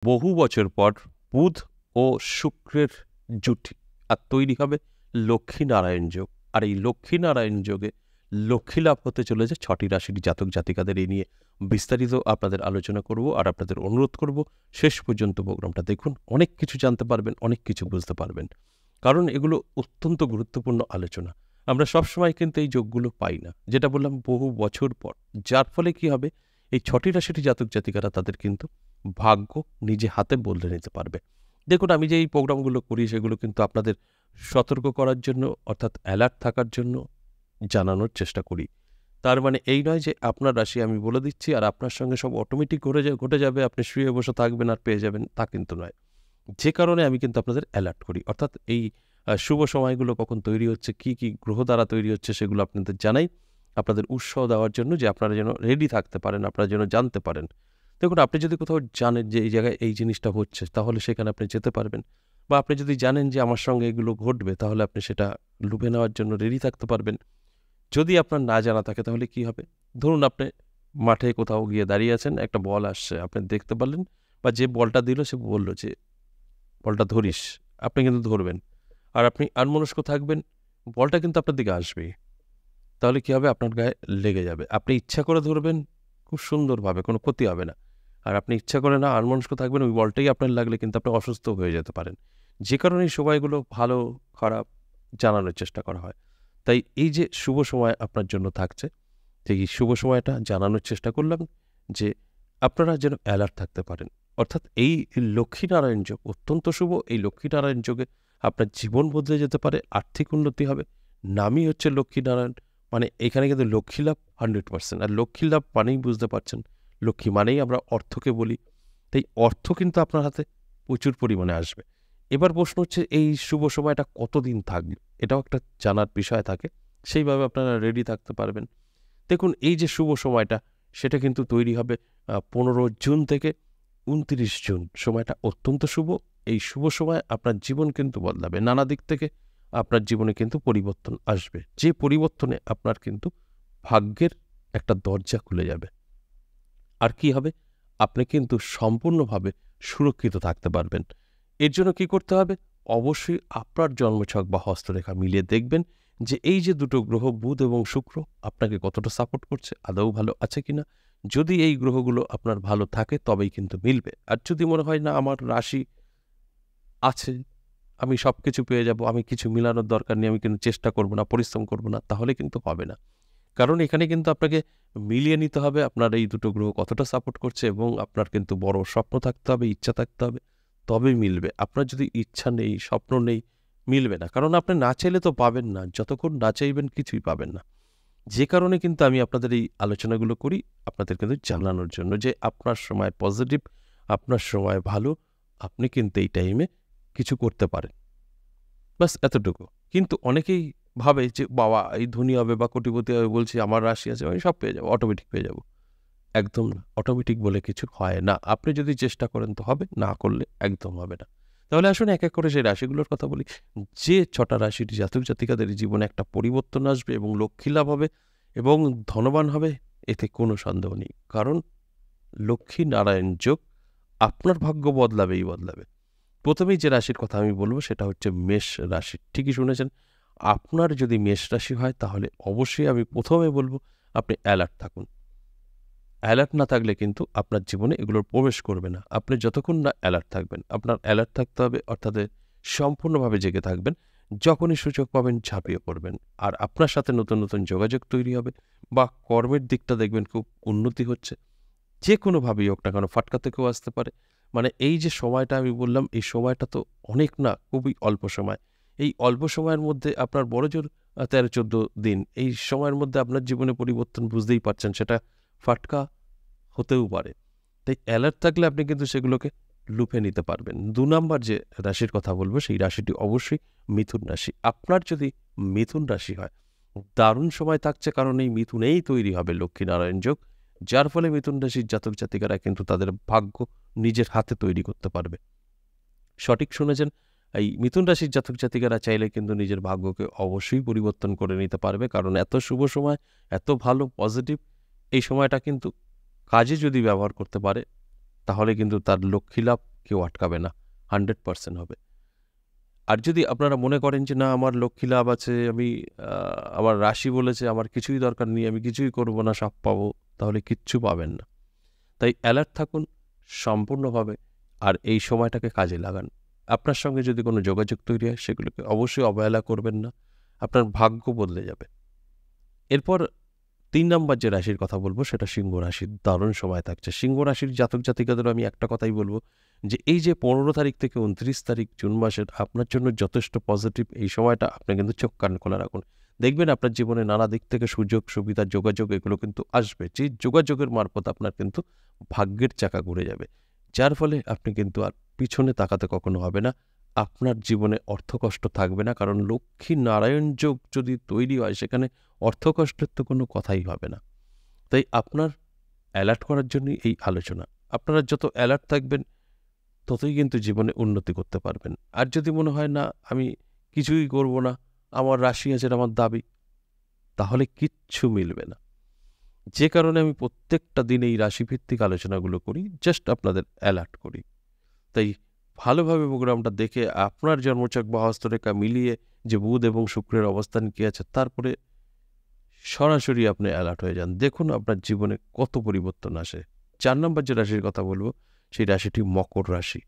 বহু বছর পর বুধ ও শুক্রের জুটি আর তৈরি হবে লক্ষ্মীনারায়ণ যোগ। আর এই লক্ষ্মীনারায়ণ যোগে লক্ষ্মী লাভ হতে চলেছে 6টি রাশির জাতক জাতিকাদের। এই নিয়ে বিস্তারিত আপনাদের আলোচনা করব আর আপনাদের অনুরোধ করব শেষ পর্যন্ত প্রোগ্রামটা দেখুন। অনেক কিছু জানতে পারবেন, অনেক কিছু বুঝতে পারবেন, কারণ এগুলো অত্যন্ত গুরুত্বপূর্ণ আলোচনা। আমরা সবসময় কিন্তু এই যোগগুলো পাই না, যেটা বললাম বহু বছর পর, যার ফলে কি হবে, এই 6টি রাশির জাতক জাতিকারা তাদের কিন্তু ভাগ্য নিজে হাতে বদলে নিতে পারবে। দেখুন, আমি যে এই প্রোগ্রামগুলো করি সেগুলো কিন্তু আপনাদের সতর্ক করার জন্য, অর্থাৎ অ্যালার্ট থাকার জন্য জানানোর চেষ্টা করি। তার মানে এই নয় যে আপনার রাশি আমি বলে দিচ্ছি আর আপনার সঙ্গে সব অটোমেটিক ঘটে যাবে, আপনি শুয়ে বসে থাকবেন আর পেয়ে যাবেন, তা কিন্তু নয়। যে কারণে আমি কিন্তু আপনাদের অ্যালার্ট করি, অর্থাৎ এই শুভ সময়গুলো কখন তৈরি হচ্ছে, কি কি গ্রহ দ্বারা তৈরি হচ্ছে সেগুলো আপনাদের জানাই, আপনাদের উৎসাহ দেওয়ার জন্য, যে আপনারা যেন রেডি থাকতে পারেন, আপনারা যেন জানতে পারেন। দেখুন, আপনি যদি কোথাও জানেন যে এই জায়গায় এই জিনিসটা হচ্ছে, তাহলে সেখানে আপনি যেতে পারবেন। বা আপনি যদি জানেন যে আমার সঙ্গে এগুলো ঘটবে, তাহলে আপনি সেটা লুফে নেওয়ার জন্য রেডি থাকতে পারবেন। যদি আপনার না জানা থাকে তাহলে কি হবে, ধরুন আপনি মাঠে কোথাও গিয়ে দাঁড়িয়ে আছেন, একটা বল আসছে, আপনি দেখতে পারলেন, বা যে বলটা দিল সে বলল যে বলটা ধরিস, আপনি কিন্তু ধরবেন। আর আপনি আনমনস্ক থাকবেন, বলটা কিন্তু আপনার দিকে আসবেই। তাহলে কি হবে, আপনার গায়ে লেগে যাবে। আপনি ইচ্ছা করে ধরবেন খুব সুন্দরভাবে, কোনো ক্ষতি হবে না। আর আপনি ইচ্ছা করে না আনমনস্ক থাকবেন, ওই বলটাই আপনার লাগলে কিন্তু আপনি অসুস্থ হয়ে যেতে পারেন। যে কারণে এই সময়গুলো ভালো খারাপ জানানোর চেষ্টা করা হয়। তাই এই যে শুভ সময় আপনার জন্য থাকছে, যে এই শুভ সময়টা জানানোর চেষ্টা করলাম, যে আপনারা যেন অ্যালার্ট থাকতে পারেন। অর্থাৎ এই লক্ষ্মীনারায়ণ যোগ অত্যন্ত শুভ। এই লক্ষ্মীনারায়ণ যোগে আপনার জীবন বদলে যেতে পারে, আর্থিক উন্নতি হবে। নামই হচ্ছে লক্ষ্মীনারায়ণ, মানে এখানে কিন্তু লক্ষ্মী লাভ 100%। আর লক্ষ্মী লাভ মানেই বুঝতে পারছেন, লক্ষ্মী মানেই আমরা অর্থকে বলি। তাই অর্থ কিন্তু আপনার হাতে প্রচুর পরিমাণে আসবে। এবার প্রশ্ন হচ্ছে, এই শুভ সময়টা কতদিন থাকবে, এটাও একটা জানার বিষয় থাকে। সেইভাবে আপনারা রেডি থাকতে পারবেন। দেখুন, এই যে শুভ সময়টা, সেটা কিন্তু তৈরি হবে 15 জুন থেকে 29 জুন। সময়টা অত্যন্ত শুভ। এই শুভ সময় আপনার জীবন কিন্তু বদলাবে। নানা দিক থেকে আপনার জীবনে কিন্তু পরিবর্তন আসবে। যে পরিবর্তনে আপনার কিন্তু ভাগ্যের একটা দরজা খুলে যাবে। আর কি হবে, আপনি কিন্তু সম্পূর্ণভাবে সুরক্ষিত থাকতে পারবেন। এর জন্য কি করতে হবে, অবশ্যই আপনার জন্মছক বা হস্তরেখা মিলিয়ে দেখবেন যে এই যে দুটো গ্রহ বুধ এবং শুক্র আপনাকে কতটা সাপোর্ট করছে, আদৌ ভালো আছে কিনা। যদি এই গ্রহগুলো আপনার ভালো থাকে তবেই কিন্তু মিলবে। আর যদি মনে হয় না আমার রাশি আছে, আমি সবকিছু পেয়ে যাব, আমি কিছু মিলানোর দরকার নেই, আমি কিন্তু চেষ্টা করব না, পরিশ্রম করব না, তাহলে কিন্তু হবে না। কারণ এখানে কিন্তু আপনাকে মিলিয়ে নিতে হবে আপনার এই দুটো গ্রহ কতটা সাপোর্ট করছে, এবং আপনার কিন্তু বড় স্বপ্ন থাকতে হবে, ইচ্ছা থাকতে হবে, তবেই মিলবে। আপনার যদি ইচ্ছা নেই, স্বপ্ন নেই, মিলবে না। কারণ আপনি না চাইলে তো পাবেন না, যতক্ষণ না চাইবেন কিছুই পাবেন না। যে কারণে কিন্তু আমি আপনাদের এই আলোচনাগুলো করি, আপনাদের কিন্তু জানানোর জন্য যে আপনার সময় পজিটিভ, আপনার সময় ভালো, আপনি কিন্তু এই টাইমে কিছু করতে পারেন। ব্যাস এতটুকু। কিন্তু অনেকেই ভাবে যে বাবা এই ধনী হবে বা কোটিপতি হবে, বলছি আমার রাশি আছে, আমি সব পেয়ে যাবো, অটোমেটিক পেয়ে যাবো। একদম না। অটোমেটিক বলে কিছু হয় না। আপনি যদি চেষ্টা করেন তো হবে, না করলে একদম হবে না। তাহলে আসুন এক, এক করে সেই রাশিগুলোর কথা বলি। যে ৬টা রাশির জাতক জাতিকাদের জীবনে একটা পরিবর্তন আসবে এবং লক্ষ্মী লাভ হবে এবং ধনবান হবে, এতে কোনো সন্দেহ নেই। কারণ লক্ষ্মী নারায়ণ যোগ আপনার ভাগ্য বদলাবেই বদলাবে। প্রথমেই যে রাশির কথা আমি বলব সেটা হচ্ছে মেষ রাশি। ঠিকই শুনেছেন। আপনার যদি মেষ রাশি হয় তাহলে অবশ্যই আমি প্রথমে বলব আপনি অ্যালার্ট থাকুন। অ্যালার্ট না থাকলে কিন্তু আপনার জীবনে এগুলোর প্রবেশ করবে না। আপনি যতক্ষণ না অ্যালার্ট থাকবেন, আপনার অ্যালার্ট থাকতে হবে, অর্থাৎ সম্পূর্ণভাবে জেগে থাকবেন। যখনই সুযোগ পাবেন ঝাঁপিয়ে পড়বেন। আর আপনার সাথে নতুন, নতুন যোগাযোগ তৈরি হবে, বা কর্মের দিকটা দেখবেন খুব উন্নতি হচ্ছে। যে কোনোভাবেই হোক না কেন, ফাটকা থেকেও আসতে পারে। মানে এই যে সময়টা আমি বললাম, এই সময়টা তো অনেক না, খুবই অল্প সময়। এই অল্প সময়ের মধ্যে আপনার বড়জোর ১৩-১৪ দিন। এই সময়ের মধ্যে আপনার জীবনে পরিবর্তন বুঝতেই পারছেন, সেটা ফাটকা হতেও পারে। তাই অ্যালার্ট থাকলে আপনি কিন্তু সেগুলোকে লুফে নিতে পারবেন। ২ নাম্বার যে রাশির কথা বলব, সেই রাশিটি অবশ্যই মিথুন রাশি। আপনার যদি মিথুন রাশি হয়, দারুণ সময় থাকছে, কারণ এই মিথুনেই তৈরি হবে লক্ষ্মীনারায়ণ যোগ। যার ফলে মিথুন রাশির জাতক জাতিকারা কিন্তু তাদের ভাগ্য নিজের হাতে তৈরি করতে পারবে। সঠিক শুনেছেন। এই মিথুন রাশির জাতক জাতিকারা চাইলে কিন্তু নিজের ভাগ্যকে অবশ্যই পরিবর্তন করে নিতে পারবে, কারণ এত শুভ সময়, এত ভালো পজিটিভ। এই সময়টা কিন্তু কাজে যদি ব্যবহার করতে পারে, তাহলে কিন্তু তার লক্ষ্মী লাভ কেউ আটকাবে না, 100% হবে। আর যদি আপনারা মনে করেন যে না আমার লক্ষ্মী লাভ আছে, আমি আমার রাশি বলেছে আমার কিছুই দরকার নেই, আমি কিছুই করব না, সব পাবো, তাহলে কিচ্ছু পাবেন না। তাই অ্যালার্ট থাকুন সম্পূর্ণভাবে, আর এই সময়টাকে কাজে লাগান। আপনার সঙ্গে যদি কোনো যোগাযোগ তৈরি হয় সেগুলোকে অবশ্যই অবহেলা করবেন না, আপনার ভাগ্য বদলে যাবে। এরপর ৩ নম্বর যে রাশির কথা বলবো সেটা সিংহ রাশির দারুণ সময় থাকছে। সিংহ রাশির জাতক জাতিকাদের আমি একটা কথাই বলবো যে এই যে ১৫ তারিখ থেকে ২৯ তারিখ জুন মাসের আপনার জন্য যথেষ্ট পজিটিভ। এই সময়টা আপনি কিন্তু চোখ কান খোলা রাখুন, দেখবেন আপনার জীবনে নানা দিক থেকে সুযোগ সুবিধা যোগাযোগ এগুলো কিন্তু আসবে, যে যোগাযোগের মারফত আপনার কিন্তু ভাগ্যের চাকা ঘুরে যাবে, যার ফলে আপনি কিন্তু আর পিছনে তাকাতে কখনো হবে না, আপনার জীবনে অর্থকষ্ট থাকবে না। কারণ লক্ষ্মী নারায়ণ যোগ যদি তৈরি হয় সেখানে অর্থকষ্টের তো কোনো কথাই হবে না। তাই আপনার অ্যালার্ট করার জন্যই এই আলোচনা। আপনারা যত অ্যালার্ট থাকবেন ততই কিন্তু জীবনে উন্নতি করতে পারবেন। আর যদি মনে হয় না আমি কিছুই করব না, আমার রাশি আছে আমার দাবি, তাহলে কিচ্ছু মিলবে না। যে কারণে আমি প্রত্যেকটা দিন এই রাশিভিত্তিক আলোচনাগুলো করি, জাস্ট আপনাদের অ্যালার্ট করি। তাই ভালোভাবে প্রোগ্রামটা দেখে আপনার জন্মছক বা হস্তরেখা মিলিয়ে যে বুধ এবং শুক্রের অবস্থান কী আছে তারপরে সরাসরি আপনি অ্যালার্ট হয়ে যান, দেখুন আপনার জীবনে কত পরিবর্তন আসে। ৪ নম্বর যে রাশির কথা বলবো সেই রাশিটি মকর রাশি।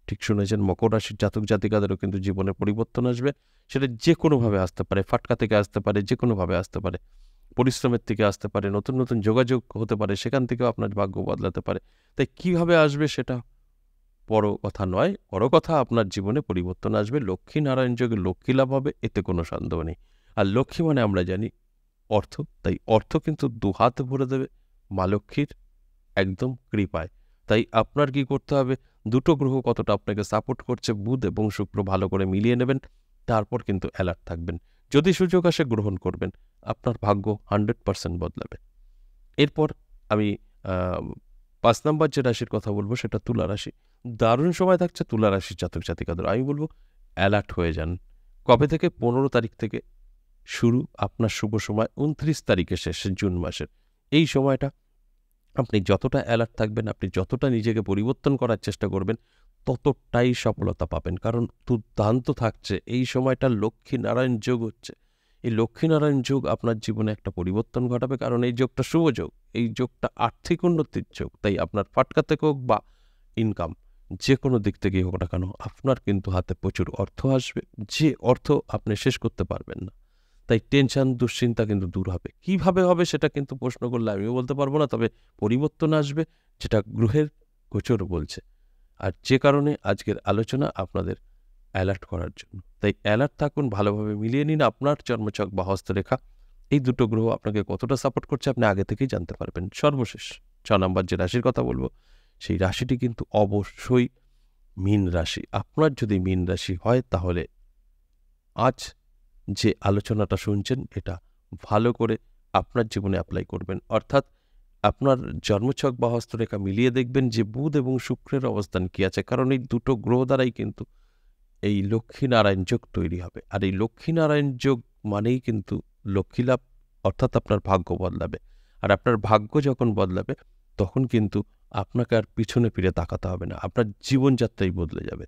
ঠিক শুনেছেন, মকর রাশির জাতক জাতিকাদেরও কিন্তু জীবনে পরিবর্তন আসবে। সেটা যে কোনোভাবে আসতে পারে, ফাটকা থেকে আসতে পারে, যে কোনোভাবে আসতে পারে, পরিশ্রমের থেকে আসতে পারে, নতুন নতুন যোগাযোগ হতে পারে, সেখান থেকেও আপনার ভাগ্য বদলাতে পারে। তাই কীভাবে আসবে সেটা বড় কথা নয়, বড় কথা আপনার জীবনে পরিবর্তন আসবে, লক্ষ্মী নারায়ণ যোগে লক্ষ্মী লাভ হবে, এতে কোনো সন্দেহ নেই। আর লক্ষ্মী মানে আমরা জানি অর্থ, তাই অর্থ কিন্তু দুহাত ভরে দেবে মা লক্ষ্মীর একদম কৃপায়। তাই আপনার কি করতে হবে, দুটো গ্রহ কতটা আপনাকে সাপোর্ট করছে বুধ এবং শুক্র ভালো করে মিলিয়ে নেবেন, তারপর কিন্তু অ্যালার্ট থাকবেন। যদি সুযোগ আসে গ্রহণ করবেন, আপনার ভাগ্য 100% বদলাবে। এরপর আমি ৫ নম্বর যে রাশির কথা বলবো সেটা তুলা রাশি। দারুণ সময় থাকছে তুলা রাশির জাতক জাতিকাদের। আমি বলবো অ্যালার্ট হয়ে যান। কবে থেকে? ১৫ তারিখ থেকে শুরু আপনার শুভ সময় ২৯ তারিখে শেষ জুন মাসের। এই সময়টা আপনি যতটা অ্যালার্ট থাকবেন, আপনি যতটা নিজেকে পরিবর্তন করার চেষ্টা করবেন, ততটাই সফলতা পাবেন। কারণ দুর্দান্ত থাকছে এই সময়টা, লক্ষ্মী নারায়ণ যোগ হচ্ছে। এই লক্ষ্মী নারায়ণ যোগ আপনার জীবনে একটা পরিবর্তন ঘটাবে, কারণ এই যোগটা শুভ যোগ, এই যোগটা আর্থিক উন্নতির যোগ। তাই আপনার ফাটকা থেকে হোক বা ইনকাম, যে কোনো দিক থেকেই হোক না কেন, আপনার কিন্তু হাতে প্রচুর অর্থ আসবে, যে অর্থ আপনি শেষ করতে পারবেন না। তাই টেনশন দুশ্চিন্তা কিন্তু দূর হবে। কিভাবে হবে সেটা কিন্তু প্রশ্ন করলে আমিও বলতে পারবো না, তবে পরিবর্তন আসবে যেটা গ্রহের গোচর বলছে। আর যে কারণে আজকের আলোচনা আপনাদের অ্যালার্ট করার জন্য। তাই অ্যালার্ট থাকুন, ভালোভাবে মিলিয়ে নিন আপনার জন্মছক বা হস্তরেখা, এই দুটো গ্রহ আপনাকে কতটা সাপোর্ট করছে আপনি আগে থেকেই জানতে পারবেন। সর্বশেষ ৬ নম্বর যে রাশির কথা বলবো সেই রাশিটি কিন্তু অবশ্যই মীন রাশি। আপনার যদি মীন রাশি হয় তাহলে আজ যে আলোচনাটা শুনছেন এটা ভালো করে আপনার জীবনে অ্যাপ্লাই করবেন। অর্থাৎ আপনার জন্মছক বা হস্তরেখা মিলিয়ে দেখবেন যে বুধ এবং শুক্রের অবস্থান কী আছে, কারণ এই দুটো গ্রহ দ্বারাই কিন্তু এই লক্ষ্মী-নারায়ণ যোগ তৈরি হবে। আর এই লক্ষ্মী-নারায়ণ যোগ মানেই কিন্তু লক্ষ্মী লাভ, অর্থাৎ আপনার ভাগ্য বদলাবে। আর আপনার ভাগ্য যখন বদলাবে তখন কিন্তু আপনাকে আর পিছনে ফিরে তাকাতে হবে না, আপনার জীবনযাত্রাই বদলে যাবে।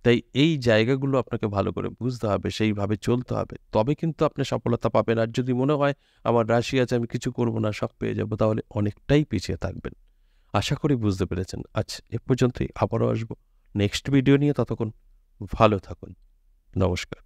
তাই এই জায়গাগুলো আপনাকে ভালো করে বুঝতে হবে, সেইভাবে চলতে হবে, তবে কিন্তু আপনি সফলতা পাবেন। আর যদি মনে হয় আমার রাশি আছে আমি কিছু করব না, সব পেয়ে যাব, তাহলে অনেকটাই পিছিয়ে থাকবেন। আশা করি বুঝতে পেরেছেন। আজ এ পর্যন্তই, আবারও আসবো নেক্সট ভিডিও নিয়ে। ততক্ষণ ভালো থাকুন। নমস্কার।